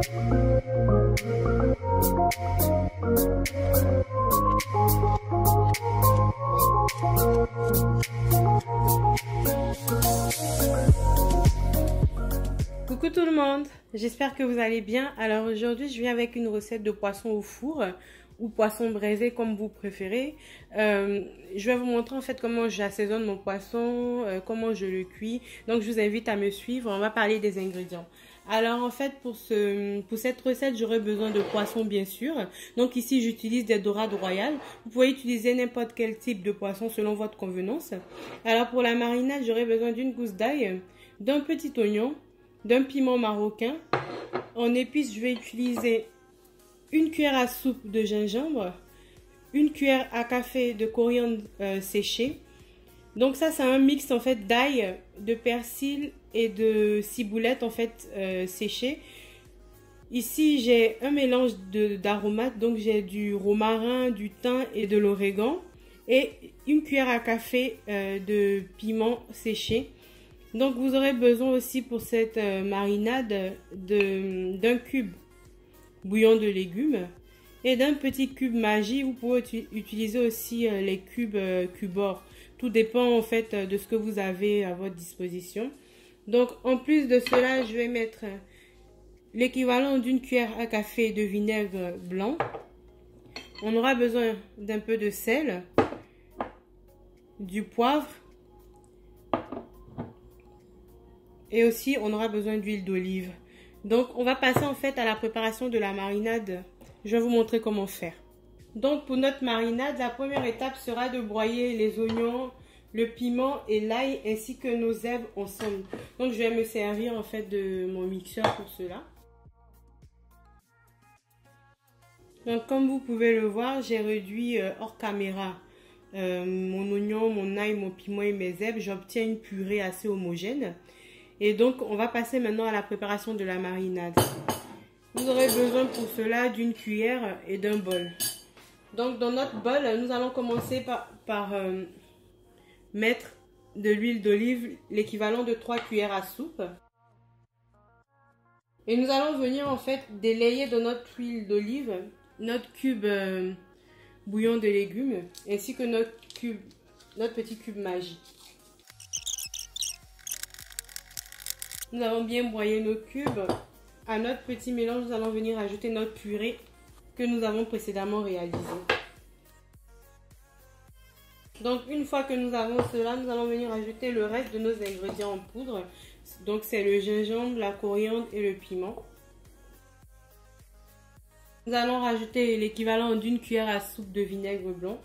Coucou tout le monde, j'espère que vous allez bien. Alors aujourd'hui je viens avec une recette de poisson au four ou poisson braisé comme vous préférez. Je vais vous montrer en fait comment j'assaisonne mon poisson, comment je le cuis. Donc je vous invite à me suivre, on va parler des ingrédients. Alors en fait pour cette recette j'aurai besoin de poisson bien sûr. Donc ici j'utilise des dorades royales. Vous pouvez utiliser n'importe quel type de poisson selon votre convenance. Alors pour la marinade j'aurai besoin d'une gousse d'ail, d'un petit oignon, d'un piment marocain. En épices, je vais utiliser une cuillère à soupe de gingembre, une cuillère à café de coriandre séché. Donc ça, c'est un mix en fait d'ail, de persil et de ciboulette en fait séchée. Ici, j'ai un mélange d'aromates, donc j'ai du romarin, du thym et de l'origan et une cuillère à café de piment séché. Donc vous aurez besoin aussi pour cette marinade d'un cube bouillon de légumes et d'un petit cube Maggi. Vous pouvez utiliser aussi les cubes Cubor. Tout dépend en fait de ce que vous avez à votre disposition. Donc en plus de cela, je vais mettre l'équivalent d'une cuillère à café de vinaigre blanc. On aura besoin d'un peu de sel, du poivre. Et aussi, on aura besoin d'huile d'olive. Donc, on va passer en fait à la préparation de la marinade. Je vais vous montrer comment faire. Donc, pour notre marinade, la première étape sera de broyer les oignons, le piment et l'ail ainsi que nos herbes ensemble. Donc, je vais me servir en fait de mon mixeur pour cela. Donc, comme vous pouvez le voir, j'ai réduit hors caméra mon oignon, mon ail, mon piment et mes herbes. J'obtiens une purée assez homogène. Et donc, on va passer maintenant à la préparation de la marinade. Vous aurez besoin pour cela d'une cuillère et d'un bol. Donc, dans notre bol, nous allons commencer par mettre de l'huile d'olive, l'équivalent de 3 cuillères à soupe. Et nous allons venir en fait délayer dans notre huile d'olive notre cube bouillon de légumes ainsi que notre petit cube Maggi. Nous avons bien broyé nos cubes. À notre petit mélange, nous allons venir ajouter notre purée que nous avons précédemment réalisée. Donc une fois que nous avons cela, nous allons venir ajouter le reste de nos ingrédients en poudre. Donc c'est le gingembre, la coriandre et le piment. Nous allons rajouter l'équivalent d'une cuillère à soupe de vinaigre blanc.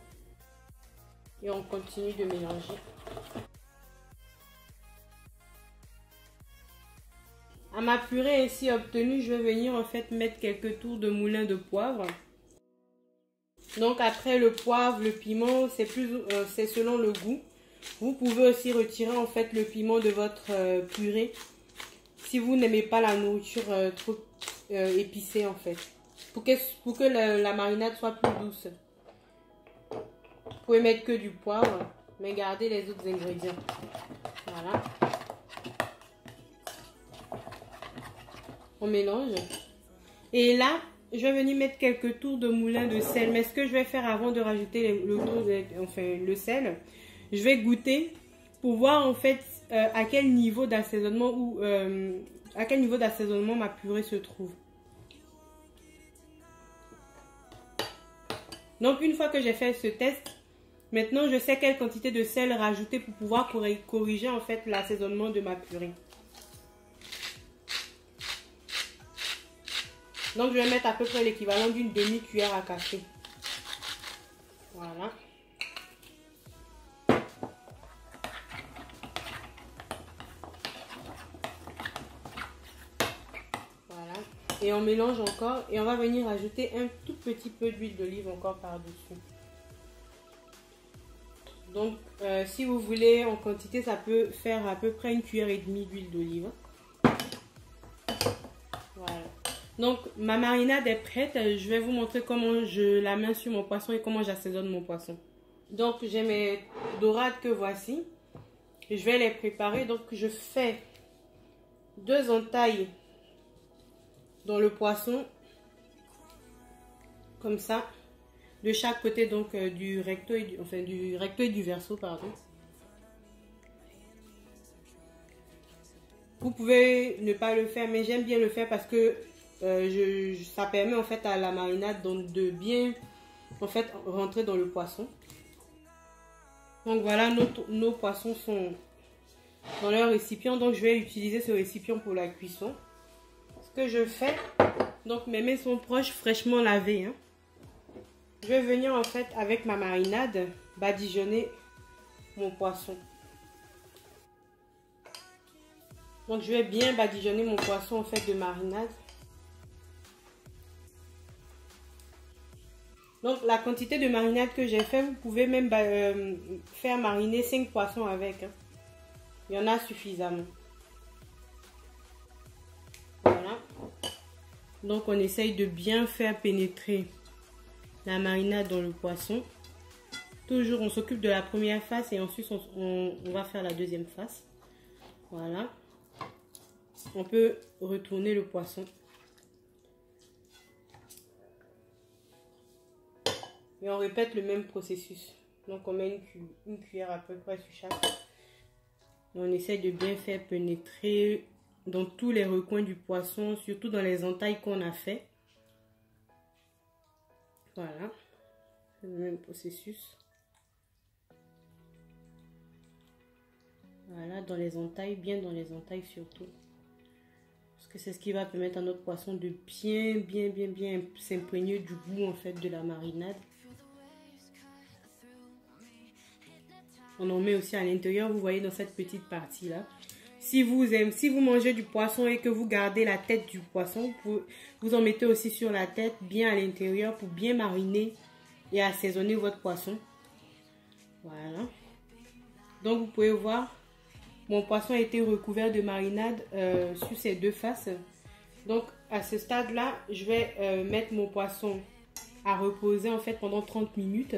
Et on continue de mélanger. À ma purée ainsi obtenue, je vais venir en fait mettre quelques tours de moulin de poivre. Donc après le poivre, le piment, c'est selon le goût. Vous pouvez aussi retirer en fait le piment de votre purée si vous n'aimez pas la nourriture trop épicée en fait. Pour que la marinade soit plus douce. Vous pouvez mettre que du poivre, mais gardez les autres ingrédients. Voilà. On mélange. Et là, je vais venir mettre quelques tours de moulin de sel. Mais ce que je vais faire avant de rajouter le sel, je vais goûter pour voir en fait à quel niveau d'assaisonnement ma purée se trouve. Donc une fois que j'ai fait ce test, maintenant je sais quelle quantité de sel rajouter pour pouvoir corriger en fait l'assaisonnement de ma purée. Donc, je vais mettre à peu près l'équivalent d'une demi-cuillère à café. Voilà. Voilà. Et on mélange encore. Et on va venir ajouter un tout petit peu d'huile d'olive encore par-dessus. Donc, si vous voulez en quantité, ça peut faire à peu près une cuillère et demie d'huile d'olive. Voilà. Donc, ma marinade est prête. Je vais vous montrer comment je la mets sur mon poisson et comment j'assaisonne mon poisson. Donc, j'ai mes dorades que voici. Je vais les préparer. Donc, je fais 2 entailles dans le poisson, comme ça, de chaque côté donc du recto et du recto et du verso, pardon. Vous pouvez ne pas le faire, mais j'aime bien le faire parce que ça permet en fait à la marinade donc de bien en fait rentrer dans le poisson. Donc voilà, nos poissons sont dans leur récipient, donc je vais utiliser ce récipient pour la cuisson. Ce que je fais, donc mes mains sont proches, fraîchement lavées, hein. Je vais venir en fait avec ma marinade badigeonner mon poisson. Donc je vais bien badigeonner mon poisson en fait de marinade. Donc la quantité de marinade que j'ai fait, vous pouvez même faire mariner 5 poissons avec, hein. Il y en a suffisamment. Voilà. Donc on essaye de bien faire pénétrer la marinade dans le poisson. Toujours on s'occupe de la première face et ensuite on va faire la deuxième face. Voilà. On peut retourner le poisson. Et on répète le même processus. Donc on met une cuillère à peu près sur chaque. Et on essaie de bien faire pénétrer dans tous les recoins du poisson, surtout dans les entailles qu'on a fait. Voilà. C'est le même processus. Voilà, dans les entailles, bien dans les entailles surtout. Parce que c'est ce qui va permettre à notre poisson de bien s'imprégner du goût en fait de la marinade. On en met aussi à l'intérieur, vous voyez dans cette petite partie là. Si vous mangez du poisson et que vous gardez la tête du poisson, vous en mettez aussi sur la tête, bien à l'intérieur pour bien mariner et assaisonner votre poisson. Voilà. Donc vous pouvez voir, mon poisson a été recouvert de marinade sur ses deux faces. Donc à ce stade là, je vais mettre mon poisson à reposer en fait pendant 30 minutes.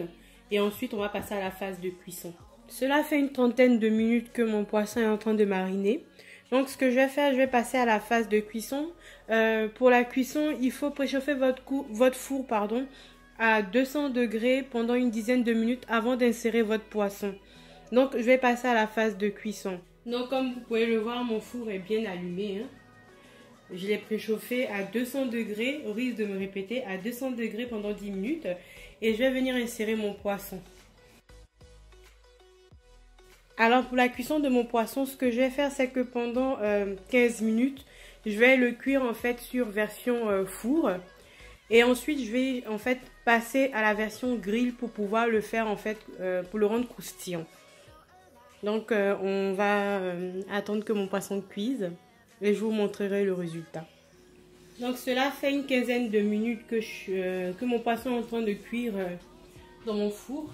Et ensuite on va passer à la phase de cuisson. Cela fait une trentaine de minutes que mon poisson est en train de mariner. Donc ce que je vais faire, je vais passer à la phase de cuisson. Pour la cuisson, il faut préchauffer votre four à 200 degrés pendant une dizaine de minutes avant d'insérer votre poisson. Donc je vais passer à la phase de cuisson. Donc comme vous pouvez le voir, mon four est bien allumé, hein. Je l'ai préchauffé à 200 degrés, au risque de me répéter, à 200 degrés pendant 10 minutes. Et je vais venir insérer mon poisson. Alors pour la cuisson de mon poisson, ce que je vais faire, c'est que pendant 15 minutes, je vais le cuire en fait sur version four. Et ensuite, je vais en fait passer à la version grill pour pouvoir le faire en fait, pour le rendre croustillant. Donc on va attendre que mon poisson cuise et je vous montrerai le résultat. Donc cela fait une quinzaine de minutes que mon poisson est en train de cuire dans mon four.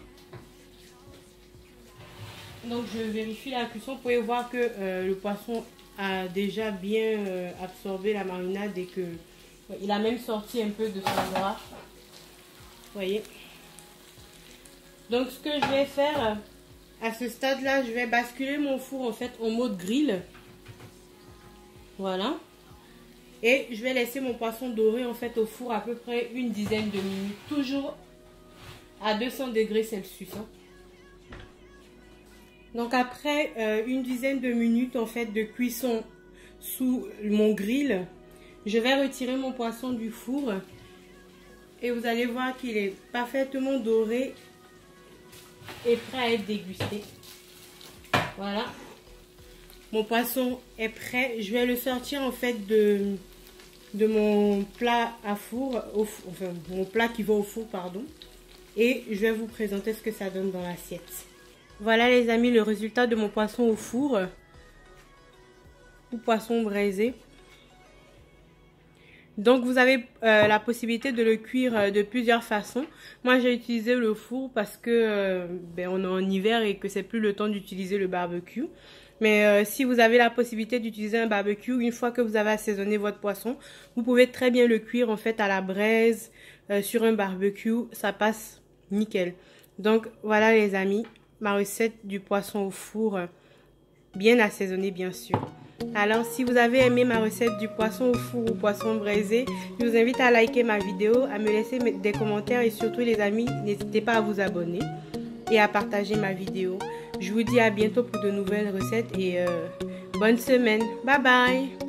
Donc je vérifie la cuisson. Vous pouvez voir que le poisson a déjà bien absorbé la marinade et que il a même sorti un peu de son gras. Vous voyez. Donc ce que je vais faire à ce stade là, je vais basculer mon four en fait en mode grill. Voilà. Et je vais laisser mon poisson doré en fait au four à peu près une dizaine de minutes. Toujours à 200 degrés Celsius. Hein. Donc après une dizaine de minutes en fait de cuisson sous mon grill, je vais retirer mon poisson du four. Et vous allez voir qu'il est parfaitement doré et prêt à être dégusté. Voilà. Mon poisson est prêt. Je vais le sortir en fait de mon plat à four, enfin mon plat qui va au four, pardon. Et je vais vous présenter ce que ça donne dans l'assiette. Voilà les amis, le résultat de mon poisson au four. Ou poisson braisé. Donc vous avez la possibilité de le cuire de plusieurs façons. Moi j'ai utilisé le four parce que on est en hiver et que c'est plus le temps d'utiliser le barbecue. Mais si vous avez la possibilité d'utiliser un barbecue, une fois que vous avez assaisonné votre poisson, vous pouvez très bien le cuire en fait à la braise sur un barbecue. Ça passe nickel. Donc voilà les amis, ma recette du poisson au four, bien assaisonné bien sûr. Alors, si vous avez aimé ma recette du poisson au four ou poisson braisé, je vous invite à liker ma vidéo, à me laisser des commentaires et surtout les amis, n'hésitez pas à vous abonner et à partager ma vidéo. Je vous dis à bientôt pour de nouvelles recettes et bonne semaine. Bye bye!